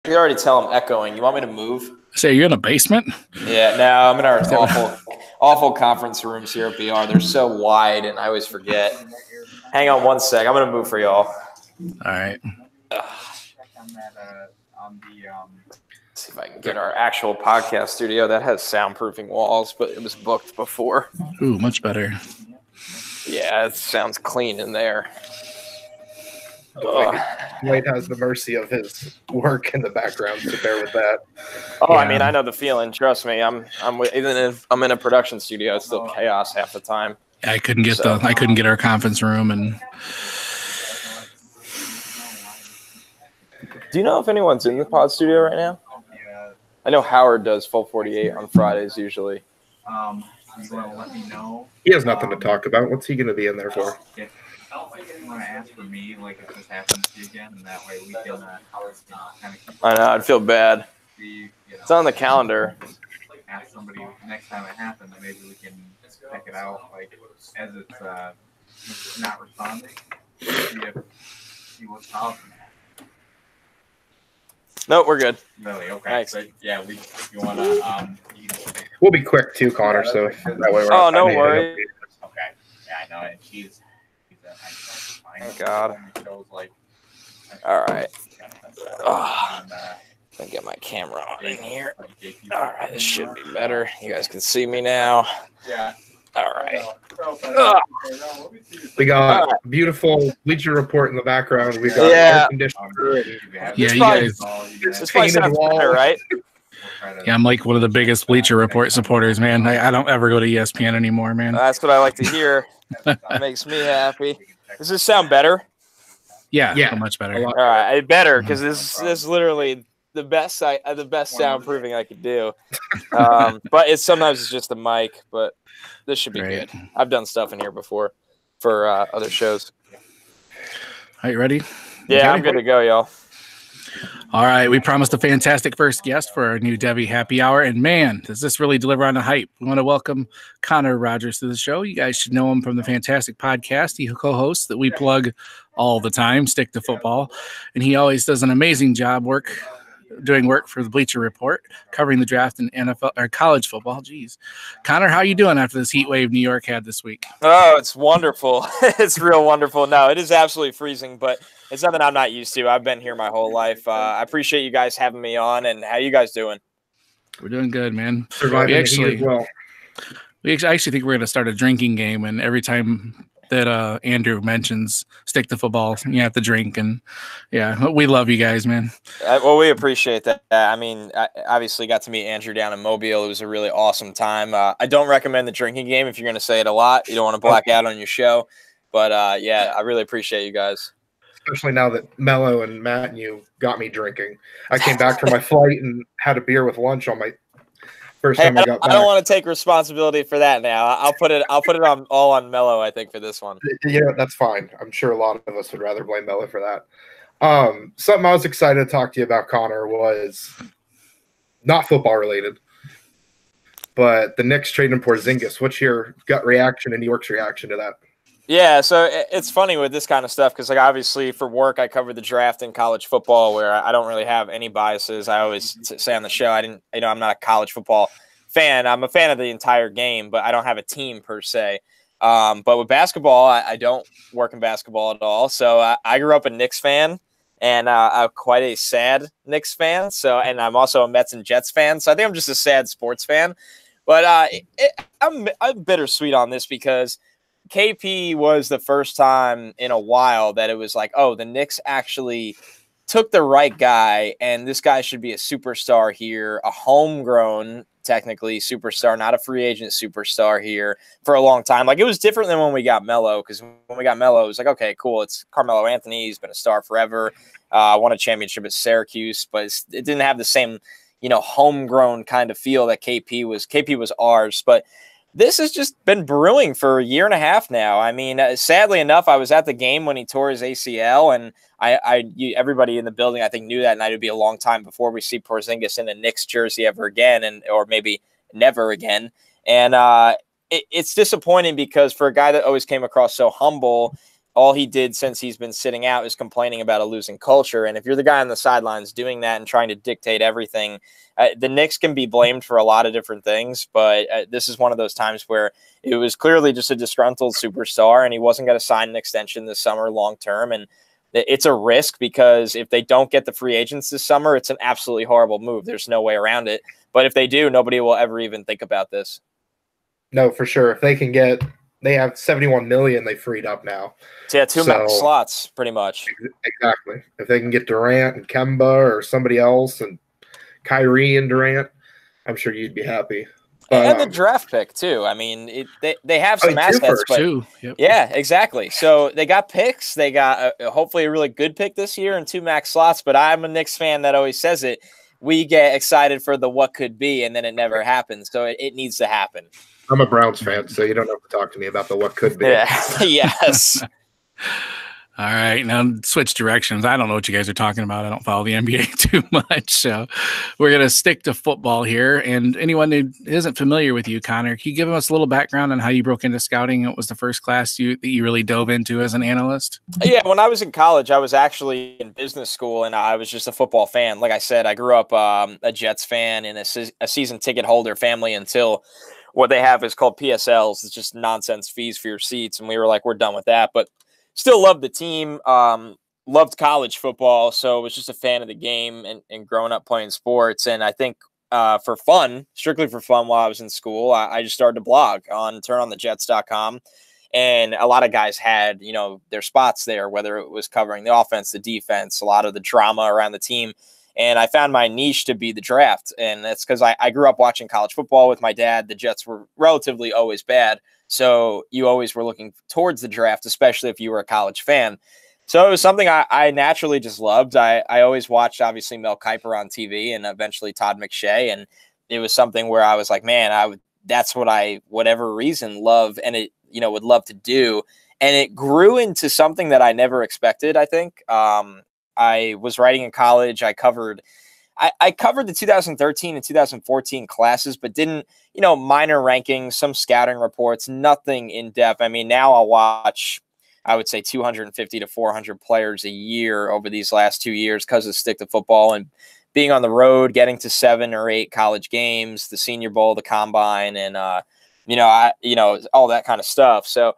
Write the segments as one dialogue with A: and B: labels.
A: can already tell I'm echoing. You want me to move?
B: Say, you're in a basement?
A: Yeah, no, I'm in our awful conference rooms here at BR. They're so wide, and I always forget. Hang on one sec. I'm going to move for y'all.
B: All right.
A: See if I can get our actual podcast studio that has soundproofing walls, but it was booked before.
B: Ooh, much better.
A: Yeah, it sounds clean in there.
C: Dwight has the mercy of his work in the background, so bear with that.
A: Oh, yeah. I mean, I know the feeling. Trust me. I'm even if I'm in a production studio, it's still chaos half the time.
B: I couldn't get our conference room. And
A: do you know if anyone's in the pod studio right now? I know Howard does full 48 on Fridays usually.
D: You want to let me know?
C: He has nothing to talk about. What's he going to be in there for?
D: You want to ask for me, like, if this happens to you again, and that way we can kind of.
A: I know. I'd feel bad. It's on the calendar.
D: Ask somebody next time it happens. Maybe we can check it out, like, as it's not responding. See what's out.
A: No, we're good.
D: Really? Okay.
A: Thanks.
D: So, yeah, you want to.
C: We'll be quick too, Connor. So that way we're.
A: Oh, no worries.
D: Okay. Yeah, I know. And she's
A: Thank God. All right. Let me get my camera on in here. All right, this should be better. You guys can see me now.
D: Yeah.
A: All right.
C: We got beautiful Bleacher Report in the background. We got air conditioning.
B: Yeah, you guys.
A: This probably sounds better, right?
B: Yeah, I'm like one of the biggest Bleacher Report supporters, man. I don't ever go to ESPN anymore, man.
A: That's what I like to hear. That makes me happy. Does this sound better?
B: Yeah, much better.
A: All right, better because this is literally the best soundproofing I could do. But sometimes it's just the mic, but this should be good. I've done stuff in here before for other shows.
B: Are you ready?
A: Yeah, I'm good to go, y'all.
B: All right, we promised a fantastic first guest for our new Devy Happy Hour, and man, does this really deliver on the hype. We want to welcome Connor Rogers to the show. You guys should know him from the fantastic podcast he co-hosts that we plug all the time, Stick to Football, and he always does an amazing job doing work for the Bleacher Report, covering the draft in NFL or college football. Jeez. Connor, how are you doing after this heat wave New York had this week?
A: Oh, it's wonderful. It's real wonderful. No, it is absolutely freezing, but it's something I'm not used to. I've been here my whole life. I appreciate you guys having me on, and how you guys doing?
B: We're doing good, man.
C: Surviving the heat as well.
B: We actually think we're going to start a drinking game, and every time that Andrew mentions Stick to Football, you have to drink, and yeah, we love you guys, man.
A: Well, we appreciate that. I mean, I obviously got to meet Andrew down in Mobile. It was a really awesome time. I don't recommend the drinking game if you're going to say it a lot. You don't want to black out on your show, but yeah, I really appreciate you guys.
C: Especially now that Mello and Matt and you got me drinking. I came back from my flight and had a beer with lunch on my first time I got back.
A: I don't want to take responsibility for that now. I'll put it on all on Mello, I think, for this one.
C: Yeah, that's fine. I'm sure a lot of us would rather blame Mello for that. Something I was excited to talk to you about, Connor, was not football related, but the Knicks trading Porzingis. What's your gut reaction and New York's reaction to that?
A: Yeah, so it's funny with this kind of stuff because, like, obviously for work, I cover the draft in college football where I don't really have any biases. I always say on the show, I'm not a college football fan. I'm a fan of the entire game, but I don't have a team per se. But with basketball, I don't work in basketball at all. So I grew up a Knicks fan, and I'm quite a sad Knicks fan. So, and I'm also a Mets and Jets fan. So I think I'm just a sad sports fan. But I'm bittersweet on this because KP was the first time in a while that it was like, oh, the Knicks actually took the right guy, and this guy should be a superstar here, a homegrown, technically, superstar, not a free agent superstar here for a long time. Like, it was different than when we got Melo, because when we got Melo, it was like, okay, cool, it's Carmelo Anthony. He's been a star forever. Won a championship at Syracuse, but it didn't have the same, homegrown kind of feel that KP was. KP was ours, but this has just been brewing for a year and a half now. I mean, sadly enough, I was at the game when he tore his ACL, and everybody in the building, I think, knew that night would be a long time before we see Porzingis in a Knicks jersey ever again, or maybe never again. And it's disappointing because for a guy that always came across so humble, all he did since he's been sitting out is complaining about a losing culture. And if you're the guy on the sidelines doing that and trying to dictate everything, the Knicks can be blamed for a lot of different things. But this is one of those times where it was clearly just a disgruntled superstar, and he wasn't going to sign an extension this summer long term. And it's a risk because if they don't get the free agents this summer, it's an absolutely horrible move. There's no way around it. But if they do, nobody will ever even think about this.
C: No, for sure. If they can get, they have 71 million they freed up now.
A: So yeah, two max slots, pretty much.
C: Exactly. If they can get Durant and Kemba or somebody else and Kyrie and Durant, I'm sure you'd be happy.
A: And the draft pick too. I mean, they have some assets, but
B: Yep.
A: Yeah, exactly. So they got picks. They got hopefully a really good pick this year and 2 max slots. But I'm a Knicks fan that always says it. We get excited for the what could be, and then it never happens. So it needs to happen.
C: I'm a Browns fan, so you don't have to talk to me about the what could be.
A: Yeah. Yes.
B: All right, now switch directions. I don't know what you guys are talking about. I don't follow the NBA too much, so we're going to stick to football here. And anyone who isn't familiar with you, Connor, can you give us a little background on how you broke into scouting? What was the first class that you really dove into as an analyst?
A: Yeah, when I was in college, I was actually in business school, and I was just a football fan. Like I said, I grew up a Jets fan and a season ticket holder family until what they have is called PSLs. It's just nonsense fees for your seats, and we were like, we're done with that. But still loved the team, loved college football, so was just a fan of the game and growing up playing sports. And I think for fun, strictly for fun while I was in school, I just started to blog on turnonthejets.com. And a lot of guys had, their spots there, whether it was covering the offense, the defense, a lot of the drama around the team. And I found my niche to be the draft. And that's because I grew up watching college football with my dad. The Jets were relatively always bad. So you always were looking towards the draft, especially if you were a college fan. So it was something I naturally just loved. I always watched, obviously, Mel Kiper on TV and eventually Todd McShay. And it was something where I was like, man, that's what whatever reason, love and it, would love to do. And it grew into something that I never expected, I think. I was writing in college. I covered the 2013 and 2014 classes, but didn't, minor rankings, some scouting reports, nothing in depth. I mean, now I'll watch, I would say 250 to 400 players a year over these last 2 years because of Stick to Football and being on the road, getting to 7 or 8 college games, the Senior Bowl, the Combine, and, all that kind of stuff. So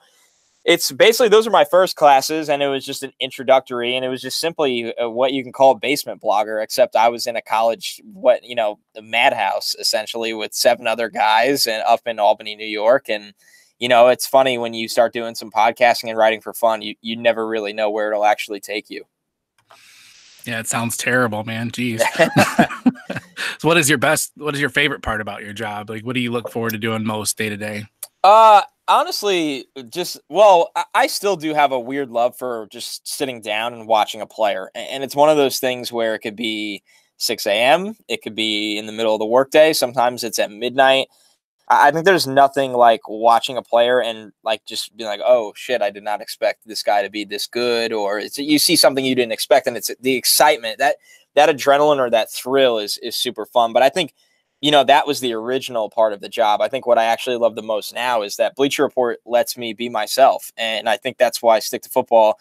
A: it's basically, those are my first classes, and it was just an introductory, and it was just simply what you can call a basement blogger, except I was in a college, a madhouse, essentially, with 7 other guys and up in Albany, New York. And, it's funny when you start doing some podcasting and writing for fun, you never really know where it'll actually take you.
B: Yeah, it sounds terrible, man. Jeez. So what is your favorite part about your job? Like, what do you look forward to doing most day to day?
A: Honestly, I still do have a weird love for just sitting down and watching a player. And it's one of those things where it could be 6 a.m. It could be in the middle of the workday. Sometimes it's at midnight. I think there's nothing like watching a player and like just being like, oh shit, I did not expect this guy to be this good. Or you see something you didn't expect, and it's the excitement, that adrenaline or that thrill is super fun. But I think, that was the original part of the job. I think what I actually love the most now is that Bleacher Report lets me be myself. And I think that's why Stick to Football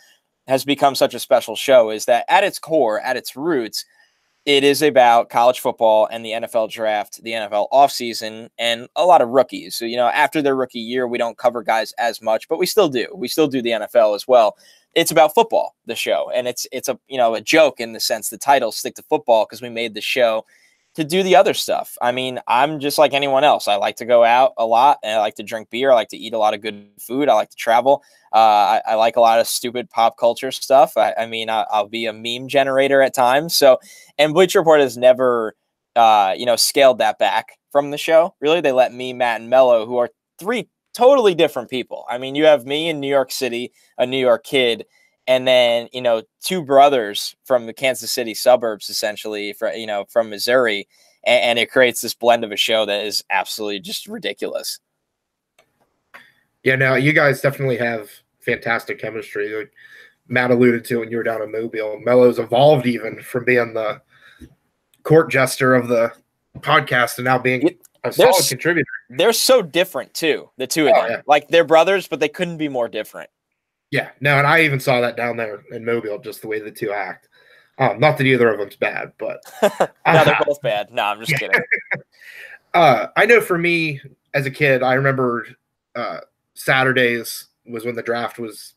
A: has become such a special show, is that at its core, at its roots, it is about college football and the NFL draft, the NFL offseason, and a lot of rookies. So, after their rookie year, we don't cover guys as much, but we still do. We still do the NFL as well. It's about football, the show. And it's a joke in the sense the title, Stick to Football, because we made the show to do the other stuff. I mean, I'm just like anyone else. I like to go out a lot, and I like to drink beer. I like to eat a lot of good food. I like to travel. I like a lot of stupid pop culture stuff. I'll be a meme generator at times. So, and Bleacher Report has never, scaled that back from the show. Really, they let me, Matt, and Mello, who are 3 totally different people. I mean, you have me in New York City, a New York kid, and then, 2 brothers from the Kansas City suburbs, essentially, from Missouri. And it creates this blend of a show that is absolutely just ridiculous.
C: Yeah, no, you guys definitely have fantastic chemistry. Like Matt alluded to when you were down in Mobile, Mello's evolved even from being the court jester of the podcast and now being a solid contributor.
A: They're so different, too, the 2 of them. Yeah. Like, they're brothers, but they couldn't be more different.
C: Yeah, no, and I even saw that down there in Mobile, just the way the two act. Not that either of them's bad, but
A: No, they're both bad. No, I'm just kidding.
C: I know for me as a kid, I remember Saturdays was when the draft was.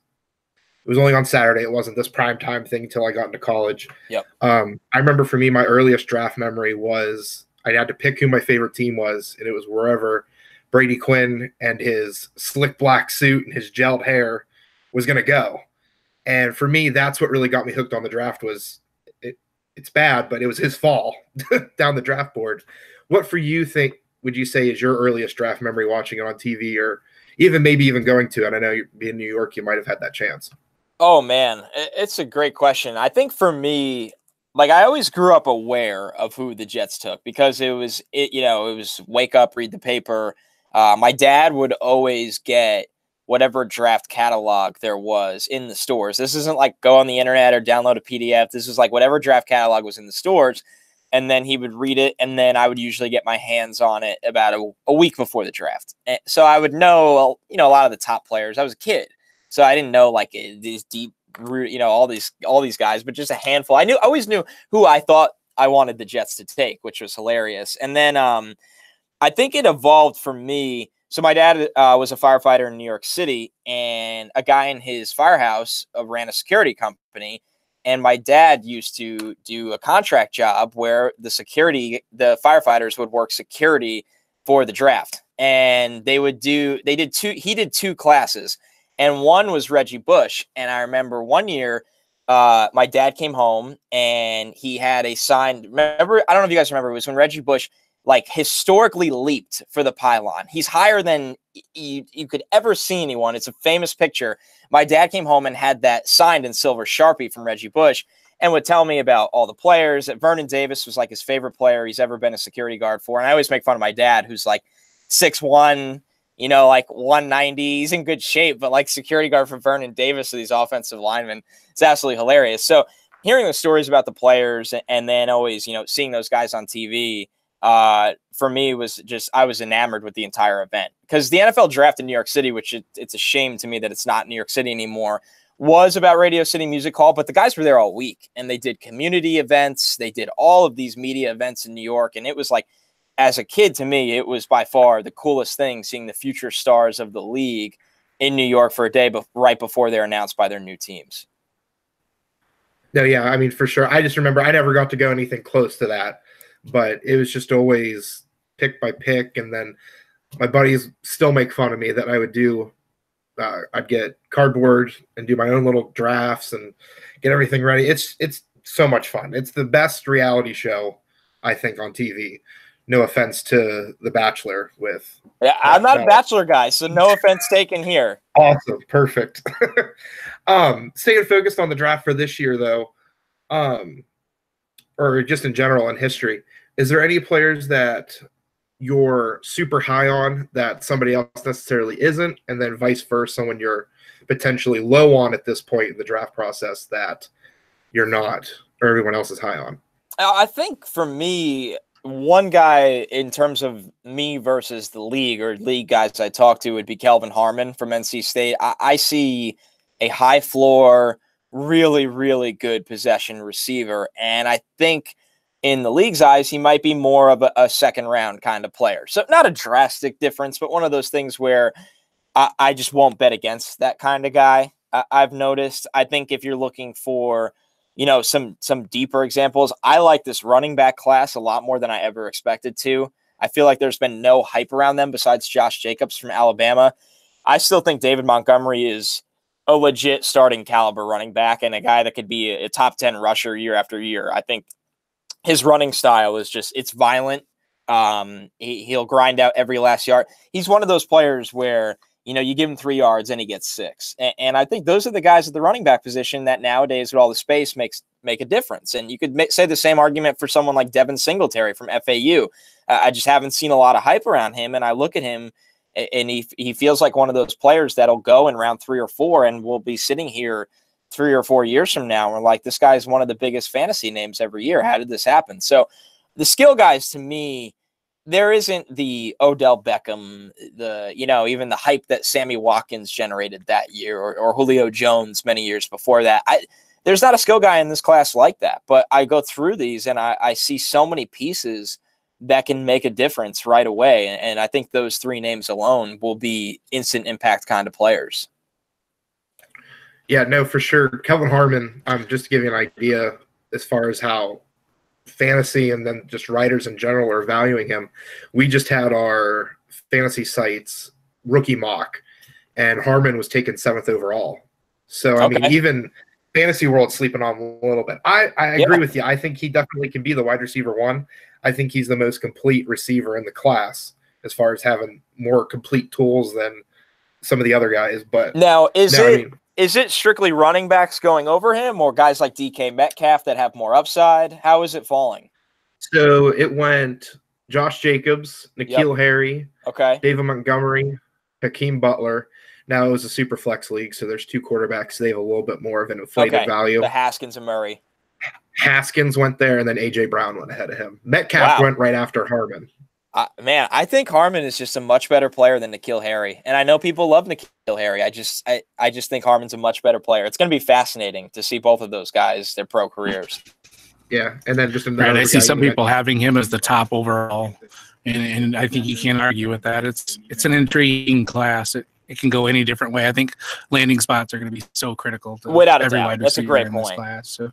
C: It was only on Saturday. It wasn't this prime time thing until I got into college.
A: Yep.
C: I remember for me, my earliest draft memory was I had to pick who my favorite team was, and it was wherever Brady Quinn and his slick black suit and his gelled hair was going to go. And for me, that's what really got me hooked on the draft. Was it's bad, but it was his fall down the draft board. What for you would you say is your earliest draft memory watching it on TV, or even maybe even going to it? I know you being in New York, you might have had that chance.
A: Oh man, it's a great question. I think for me, like I always grew up aware of who the Jets took because it was wake up, read the paper. My dad would always get whatever draft catalog there was in the stores. This isn't like go on the internet or download a PDF. This is like whatever draft catalog was in the stores, and then he would read it, and then I would usually get my hands on it about a week before the draft. And so I would know, a lot of the top players. I was a kid. So I didn't know like these deep, all these guys, but just a handful. I always knew who I thought I wanted the Jets to take, which was hilarious. And then I think it evolved for me. So my dad was a firefighter in New York City, and a guy in his firehouse ran a security company. And my dad used to do a contract job where the firefighters would work security for the draft, and he did two classes. And one was Reggie Bush. And I remember one year, my dad came home and he had a sign. Remember, I don't know if you guys remember, it was when Reggie Bush like historically leaped for the pylon. He's higher than you could ever see anyone. It's a famous picture. My dad came home and had that signed in silver Sharpie from Reggie Bush and would tell me about all the players. Vernon Davis was like his favorite player he's ever been a security guard for. And I always make fun of my dad, who's like 6'1", like 190, he's in good shape, but like security guard for Vernon Davis, these offensive linemen, it's absolutely hilarious. So hearing the stories about the players and then always, seeing those guys on TV, for me was just, I was enamored with the entire event because the NFL draft in New York City, which it's a shame to me that it's not New York City anymore, was about Radio City Music Hall, but the guys were there all week and they did community events. They did all of these media events in New York. And it was like, as a kid, to me, it was by far the coolest thing seeing the future stars of the league in New York for a day right before they're announced by their new teams.
C: No, yeah, I mean, for sure. I just remember I never got to go anything close to that, but it was just always pick by pick. And then my buddies still make fun of me that I would do. I'd get cardboard and do my own little drafts and get everything ready. It's so much fun. It's the best reality show, I think, on TV. No offense to The Bachelor with.
A: Yeah, I'm not a Bachelor guy, so no offense taken here.
C: Awesome. Perfect. Staying focused on the draft for this year, though, or just in general in history, is there any players that you're super high on that somebody else necessarily isn't, and then vice versa, someone you're potentially low on at this point in the draft process that you're not, or everyone else is high on?
A: I think for me, one guy in terms of me versus the league or league guys I talk to would be Kelvin Harmon from NC State. I see a high floor, really, really good possession receiver. And I think in the league's eyes, he might be more of a second round kind of player. So not a drastic difference, but one of those things where I just won't bet against that kind of guy. I've noticed. I think if you're looking for some deeper examples, I like this running back class a lot more than I ever expected to. I feel like there's been no hype around them besides Josh Jacobs from Alabama. I still think David Montgomery is a legit starting caliber running back and a guy that could be a top 10 rusher year after year. I think his running style is just, it's violent. He'll grind out every last yard. He's one of those players where you give him 3 yards and he gets 6. And I think those are the guys at the running back position that nowadays with all the space make a difference. And you could say the same argument for someone like Devin Singletary from FAU. I just haven't seen a lot of hype around him. And I look at him and he feels like one of those players that'll go in round 3 or 4 and we'll be sitting here 3 or 4 years from now. And we're like, this guy's one of the biggest fantasy names every year. How did this happen? So the skill guys to me, there isn't the Odell Beckham, even the hype that Sammy Watkins generated that year, or Julio Jones many years before that. There's not a skill guy in this class like that, but I go through these and I see so many pieces that can make a difference right away. And I think those three names alone will be instant impact kind of players.
C: Yeah, no, for sure. Kelvin Harmon, just to give you an idea as far as how fantasy and then just writers in general are valuing him. We just had our fantasy sites rookie mock, and Harmon was taken 7th overall. So, I mean, even fantasy world sleeping on a little bit. I agree with you. I think he definitely can be the wide receiver 1. I think he's the most complete receiver in the class as far as having more complete tools than some of the other guys. But
A: now, is it strictly running backs going over him, or guys like DK Metcalf that have more upside? How is it falling?
C: So it went Josh Jacobs, N'Keal Harry, David Montgomery, Hakeem Butler. Now it was a super flex league, so there's 2 quarterbacks. They have a little bit more of an inflated value.
A: The Haskins and Murray.
C: Haskins went there, and then A.J. Brown went ahead of him. Metcalf went right after Harmon.
A: Man, I think Harmon is just a much better player than N'Keal Harry. And I know people love N'Keal Harry. I just think Harmon's a much better player. It's going to be fascinating to see both of those guys, their pro careers.
C: Yeah, and then just another
B: I see some people having him as the top overall, and I think you can't argue with that. It's an intriguing class. It can go any different way. I think landing spots are going to be so critical to every wide receiver. That's a great point. This class. So,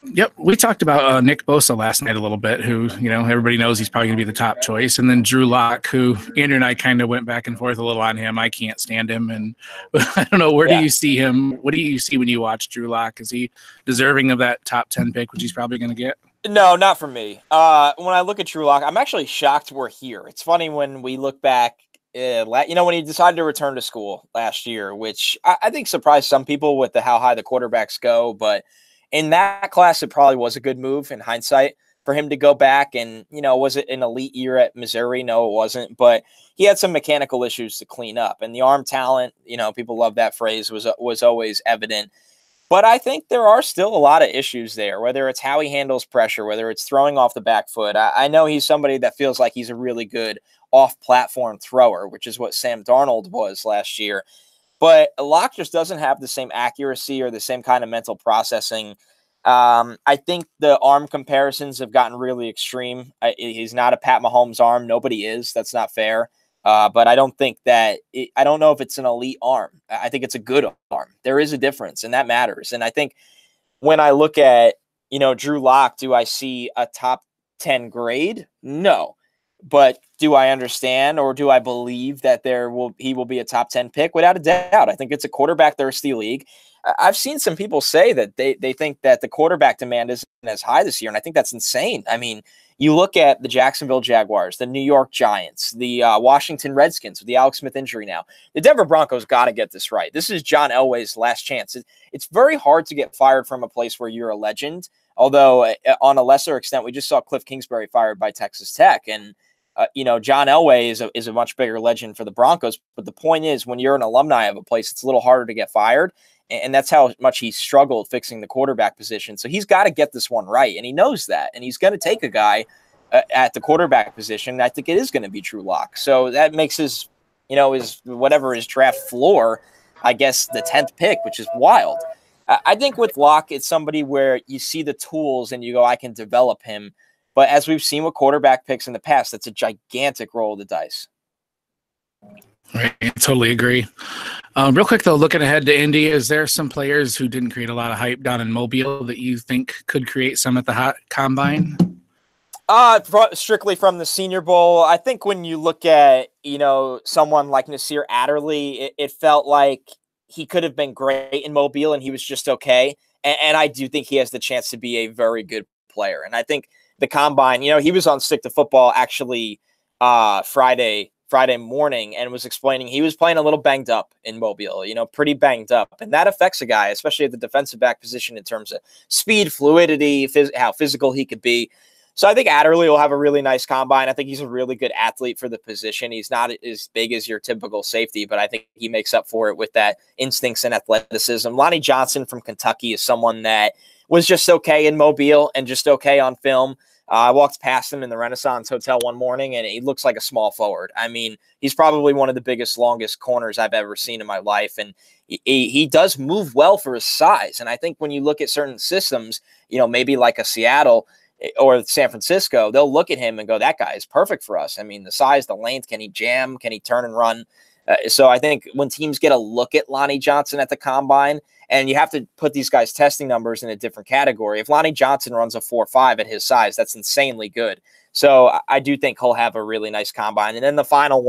B: Yep, we talked about Nick Bosa last night a little bit, who, everybody knows he's probably going to be the top choice. And then Drew Lock, who Andrew and I kind of went back and forth a little on him. I can't stand him. And I don't know, where do you see him? What do you see when you watch Drew Lock? Is he deserving of that top 10 pick, which he's probably going to get?
A: No, not for me. When I look at Drew Lock, I'm actually shocked we're here. It's funny when we look back, when he decided to return to school last year, which I think surprised some people with how high the quarterbacks go, but in that class, it probably was a good move in hindsight for him to go back. And, was it an elite year at Missouri? No, it wasn't. But he had some mechanical issues to clean up. And the arm talent, people love that phrase, was always evident. But I think there are still a lot of issues there, whether it's how he handles pressure, whether it's throwing off the back foot. I know he's somebody that feels like he's a really good off-platform thrower, which is what Sam Darnold was last year. But Locke just doesn't have the same accuracy or the same kind of mental processing. I think the arm comparisons have gotten really extreme. He's not a Pat Mahomes arm. Nobody is. That's not fair. But I don't think I don't know if it's an elite arm. I think it's a good arm. There is a difference, and that matters. And I think when I look at, Drew Lock, do I see a top 10 grade? No. But do I understand, or do I believe that he will be a top 10 pick? Without a doubt. I think it's a quarterback thirsty league. I've seen some people say that they think that the quarterback demand isn't as high this year, and I think that's insane. I mean, you look at the Jacksonville Jaguars, the New York Giants, the Washington Redskins with the Alex Smith injury now. The Denver Broncos got to get this right. This is John Elway's last chance. It's very hard to get fired from a place where you're a legend, although on a lesser extent, we just saw Cliff Kingsbury fired by Texas Tech, and John Elway is a much bigger legend for the Broncos. But the point is, when you're an alumni of a place, it's a little harder to get fired. And that's how much he struggled fixing the quarterback position. So he's got to get this one right. And he knows that. And he's going to take a guy at the quarterback position. I think it is going to be Drew Lock. So that makes his draft floor, I guess, the 10th pick, which is wild. I think with Lock, it's somebody where you see the tools and you go, I can develop him. But as we've seen with quarterback picks in the past, that's a gigantic roll of the dice.
B: Right, I totally agree. Real quick, though, looking ahead to Indy, is there some players who didn't create a lot of hype down in Mobile that you think could create some at the combine?
A: Strictly from the Senior Bowl, I think when you look at, someone like Nasir Adderley, it felt like he could have been great in Mobile and he was just okay. And I do think he has the chance to be a very good player. And I think the combine, he was on Stick to Football actually Friday morning and was explaining he was playing a little banged up in Mobile, pretty banged up. And that affects a guy, especially at the defensive back position in terms of speed, fluidity, how physical he could be. So I think Adderley will have a really nice combine. I think he's a really good athlete for the position. He's not as big as your typical safety, but I think he makes up for it with that instincts and athleticism. Lonnie Johnson from Kentucky is someone that was just okay in Mobile and just okay on film. I walked past him in the Renaissance Hotel one morning, and he looks like a small forward. I mean, he's probably one of the biggest, longest corners I've ever seen in my life, and he does move well for his size. And I think when you look at certain systems, maybe like a Seattle or San Francisco, they'll look at him and go, that guy is perfect for us. I mean, the size, the length, can he jam? Can he turn and run? So I think when teams get a look at Lonnie Johnson at the combine, and you have to put these guys' testing numbers in a different category. If Lonnie Johnson runs a 4.5 at his size, that's insanely good. So I do think he'll have a really nice combine. And then the final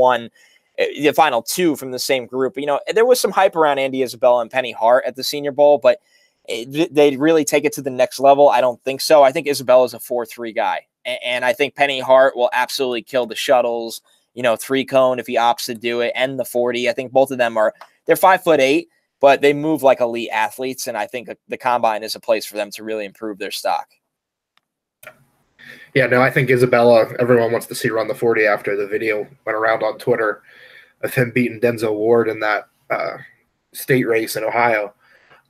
A: two from the same group, there was some hype around Andy Isabella and Penny Hart at the Senior Bowl, but they really take it to the next level. I don't think so. I think Isabella's a 4.3 guy. And I think Penny Hart will absolutely kill the shuttles, 3-cone if he opts to do it, and the 40. I think both of them they're 5'8", but they move like elite athletes, and I think the combine is a place for them to really improve their stock.
C: Yeah, no, I think Isabella, everyone wants to see run the 40 after the video went around on Twitter of him beating Denzel Ward in that state race in Ohio.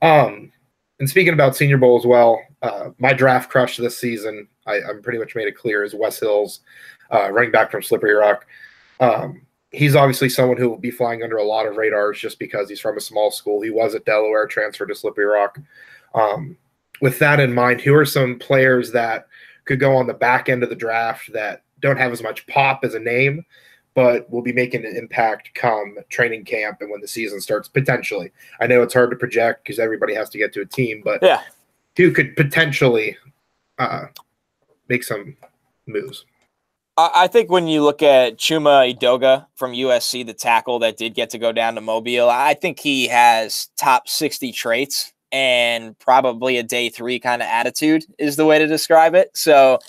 C: And speaking about Senior Bowl as well, my draft crush this season, I'm pretty much made it clear, is Wes Hills, running back from Slippery Rock. He's obviously someone who will be flying under a lot of radars just because he's from a small school. He was at Delaware, transferred to Slippery Rock. With that in mind, who are some players that could go on the back end of the draft that don't have as much pop as a name, but will be making an impact come training camp and when the season starts, potentially? I know it's hard to project because everybody has to get to a team, but who could potentially make some moves?
A: I think when you look at Chuma Edoga from USC, the tackle that did get to go down to Mobile, I think he has top 60 traits and probably a day 3 kind of attitude is the way to describe it. So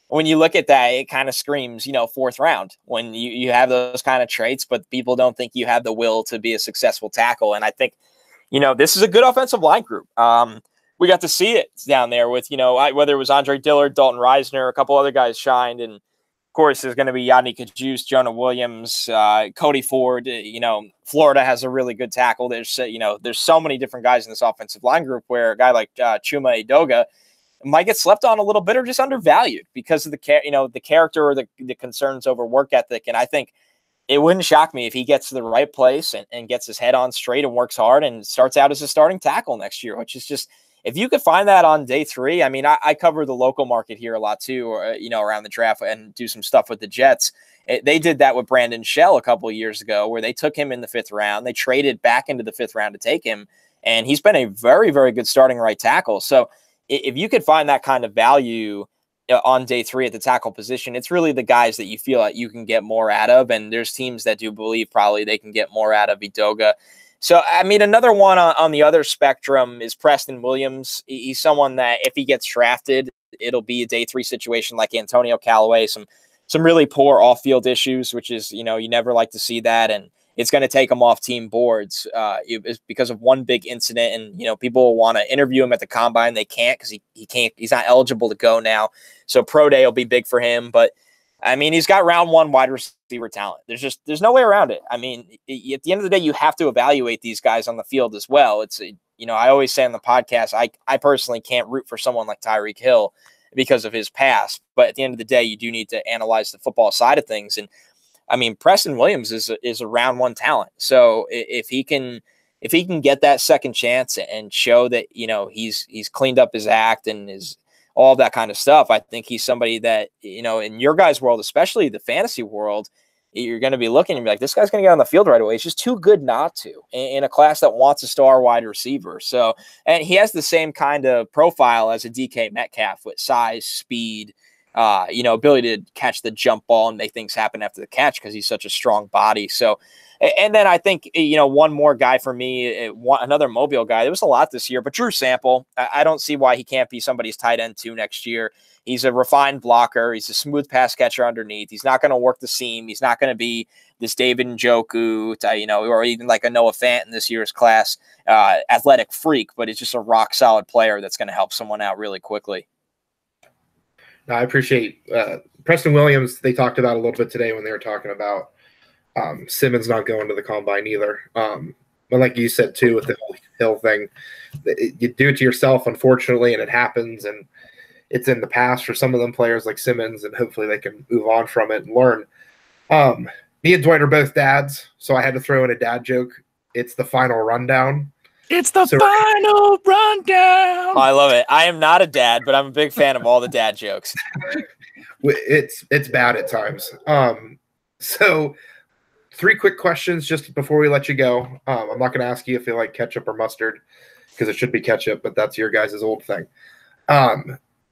A: when you look at that, it kind of screams, 4th round when you have those kind of traits, but people don't think you have the will to be a successful tackle. And I think, this is a good offensive line group. We got to see it down there with, whether it was Andre Dillard, Dalton Reisner, a couple other guys shined, and of course, there's going to be Yadni Kajus, Jonah Williams, Cody Ford. Florida has a really good tackle. There's so many different guys in this offensive line group where a guy like Chuma Edoga might get slept on a little bit or just undervalued because of the character or the concerns over work ethic. And I think it wouldn't shock me if he gets to the right place and gets his head on straight and works hard and starts out as a starting tackle next year, which is just, if you could find that on day 3, I mean, I cover the local market here a lot too, around the draft and do some stuff with the Jets. They did that with Brandon Shell a couple of years ago where they took him in the 5th round. They traded back into the 5th round to take him, and he's been a very, very good starting right tackle. So if you could find that kind of value on day 3 at the tackle position, it's really the guys that you feel like you can get more out of, and there's teams that do believe probably they can get more out of Edoga. So, I mean, another one on the other spectrum is Preston Williams. He's someone that if he gets drafted, it'll be a day 3 situation like Antonio Callaway, some really poor off-field issues, which is, you never like to see that. And it's going to take him off team boards because of one big incident. And, people will want to interview him at the combine. They can't because he's not eligible to go now. So pro day will be big for him. But I mean, he's got round 1 wide receiver talent. There's no way around it. I mean, at the end of the day, you have to evaluate these guys on the field as well. It's, I always say on the podcast, I personally can't root for someone like Tyreek Hill because of his past. But at the end of the day, you do need to analyze the football side of things. And I mean, Preston Williams is a round 1 talent. So if he can get that second chance and show that, he's cleaned up his act and is all of that kind of stuff, I think he's somebody that, in your guys' world, especially the fantasy world, you're going to be looking and be like, this guy's going to get on the field right away. It's just too good not to in a class that wants a star wide receiver. So, and he has the same kind of profile as a DK Metcalf with size, speed, ability to catch the jump ball and make things happen after the catch because he's such a strong body. So, and then I think, one more guy for me, another Mobile guy. There was a lot this year, but Drew Sample, I don't see why he can't be somebody's tight end 2 next year. He's a refined blocker. He's a smooth pass catcher underneath. He's not going to work the seam. He's not going to be this David Njoku, or even like a Noah Fant in this year's class, athletic freak, but he's just a rock solid player that's going to help someone out really quickly.
C: No, I appreciate Preston Williams. They talked about a little bit today when they were talking about Simmons not going to the combine either. but like you said too, with the whole Hill thing, you do it to yourself, unfortunately, and it happens, and it's in the past for some of them players like Simmons, and hopefully they can move on from it and learn. Me and Dwight are both dads, so I had to throw in a dad joke. It's the final rundown.
B: It's the final rundown.
A: I love it. I am not a dad, but I'm a big fan of all the dad jokes.
C: It's bad at times. So 3 quick questions just before we let you go. I'm not going to ask you if you like ketchup or mustard because it should be ketchup, but that's your guys' old thing.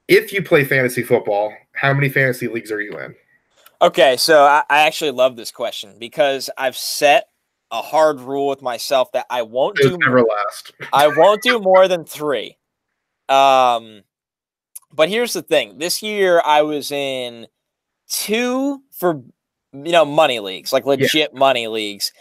C: If you play fantasy football, how many fantasy leagues are you in?
A: Okay, so I actually love this question because I've set a hard rule with myself that I won't do
C: never last.
A: I won't do more than 3. But here's the thing. This year I was in 2 for money leagues, like legit money leagues.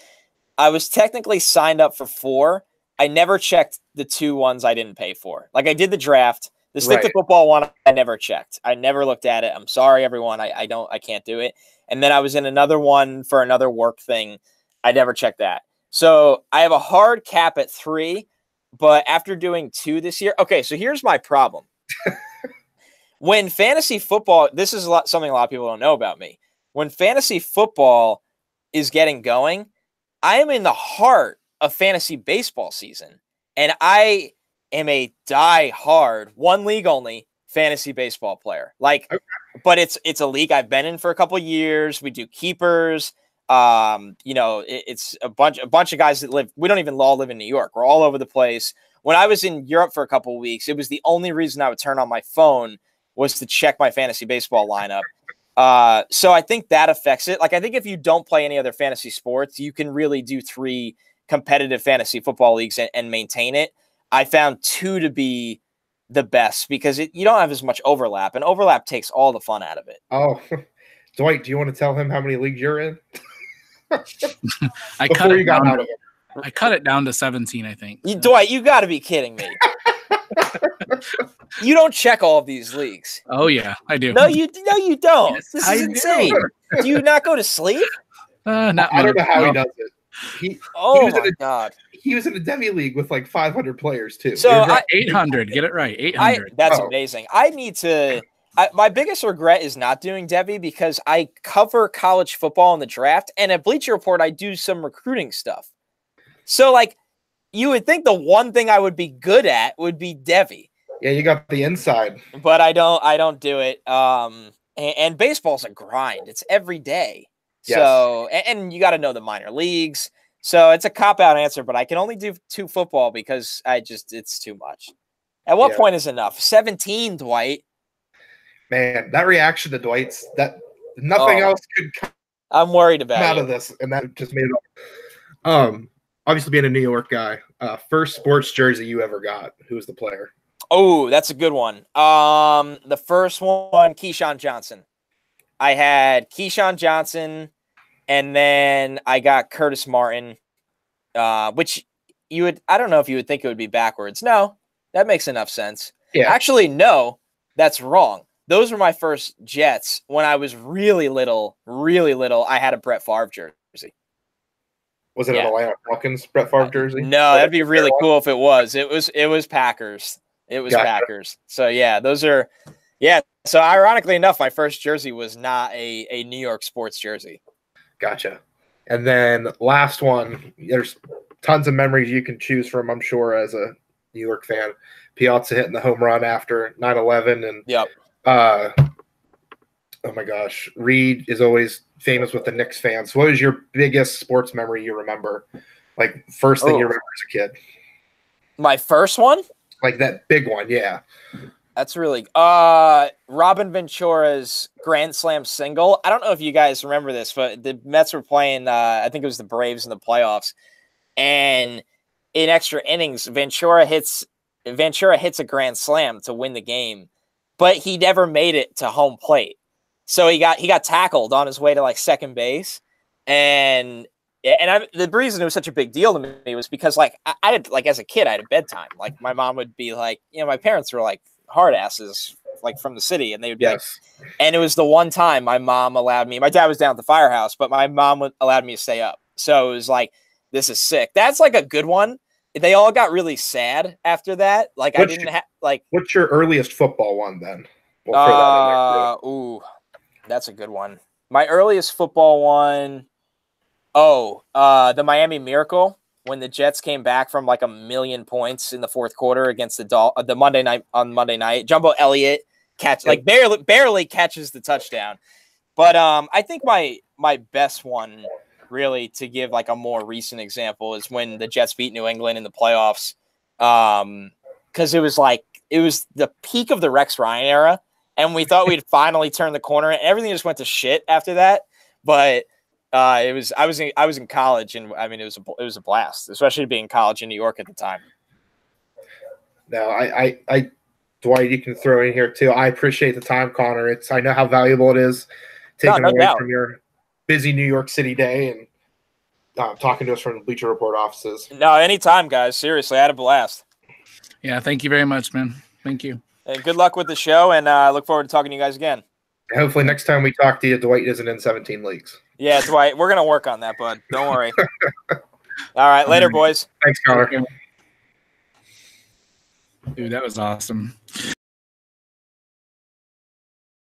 A: I was technically signed up for 4. I never checked the 2 ones I didn't pay for. Like I did the draft. The stick to football one, I never checked. I never looked at it. I'm sorry, everyone. I can't do it. And then I was in another one for another work thing. I never checked that. So I have a hard cap at 3, but after doing 2 this year, okay, so here's my problem. When fantasy football, this is something a lot of people don't know about me. When fantasy football is getting going, I am in the heart of fantasy baseball season. And I am a die-hard, 1 league only, fantasy baseball player. But it's a league I've been in for a couple of years. We do keepers. It's a bunch of guys that live. We don't even all live in New York. We're all over the place. When I was in Europe for a couple of weeks, it was the only reason I would turn on my phone was to check my fantasy baseball lineup. So I think that affects it. Like I think if you don't play any other fantasy sports, you can really do 3 competitive fantasy football leagues and maintain it. I found 2 to be the best because you don't have as much overlap, and overlap takes all the fun out of it.
C: Oh, Dwight, do you want to tell him how many leagues you're in?
B: I cut it down to 17, I think.
A: Dwight, you got to be kidding me. You don't check all of these leagues.
B: Oh yeah, I do.
A: No, you don't.
B: Yes,
A: this is insane. Do you not go to sleep?
B: Not
C: I don't know how he does it.
A: My God.
C: He was in a Devy league with like 500 players too.
A: So
B: 800, get it right, 800.
A: That's amazing. I need to. My biggest regret is not doing Devy because I cover college football in the draft, and at Bleacher Report I do some recruiting stuff. So like, you would think the one thing I would be good at would be Devy.
C: Yeah, you got the inside,
A: but I don't do it. And baseball's a grind. It's every day. Yes. So, and you got to know the minor leagues. So it's a cop-out answer, but I can only do 2 football because it's too much. At what point is enough? 17, Dwight.
C: Man, that reaction to Dwight's, that nothing else could come
A: I'm worried about
C: out of this, and that just made it up. Obviously being a New York guy, first sports jersey you ever got, who was the player?
A: Oh, that's a good one. The first one, Keyshawn Johnson. I had Keyshawn Johnson, and then I got Curtis Martin, which I don't know if you would think it would be backwards. No, that makes enough sense.
C: Yeah.
A: Actually, no, that's wrong. Those were my first Jets. When I was really little, I had a Brett Favre jersey.
C: Was it an Atlanta Falcons Brett Favre jersey?
A: No, that'd be really cool if it was. It was Packers. It was Packers. So yeah, those are So ironically enough, my first jersey was not a New York sports jersey.
C: Gotcha. And then last one, there's tons of memories you can choose from, I'm sure, as a New York fan. Piazza hitting the home run after 9/11, and oh my gosh, Reed is always famous with the Knicks fans. What was your biggest sports memory you remember? Like first thing you remember as a kid?
A: My first one?
C: Like that big one, yeah.
A: That's really Robin Ventura's grand slam single. I don't know if you guys remember this, but the Mets were playing I think it was the Braves in the playoffs, and in extra innings, Ventura hits a grand slam to win the game, but he never made it to home plate. So he got tackled on his way to like second base, the reason it was such a big deal to me was because like I had, like, as a kid I had a bedtime. Like my mom would be like, my parents were like hard asses, like from the city, and they would be like, and it was the one time my mom allowed me. My dad was down at the firehouse, but my mom allowed me to stay up. So it was like this is sick. That's like a good one. They all got really sad after that. Like I didn't have like.
C: What's your earliest football one then? We'll throw that in there too.
A: Ooh, that's a good one. My earliest football one. Oh, the Miami Miracle when the Jets came back from like 1,000,000 points in the fourth quarter against the Monday night. Jumbo Elliott barely catches the touchdown. But I think my best one really to give like a more recent example is when the Jets beat New England in the playoffs. Because it was the peak of the Rex Ryan era, and we thought we'd finally turn the corner, and everything just went to shit after that. But I was in college, and I mean it was a blast, especially being in college in New York at the time.
C: No, I Dwight, you can throw in here too. I appreciate the time, Connor. I know how valuable it is taking away from your busy New York City day and talking to us from the Bleacher Report offices.
A: No, anytime, guys. Seriously, I had a blast.
B: Yeah, thank you very much, man. Thank you.
A: And good luck with the show, and I look forward to talking to you guys again.
C: Hopefully next time we talk to you, Dwight isn't in 17 leagues.
A: Yeah, Dwight, we're going to work on that, bud. Don't worry. All right, later, boys.
C: Thanks, Connor.
B: Dude, that was awesome.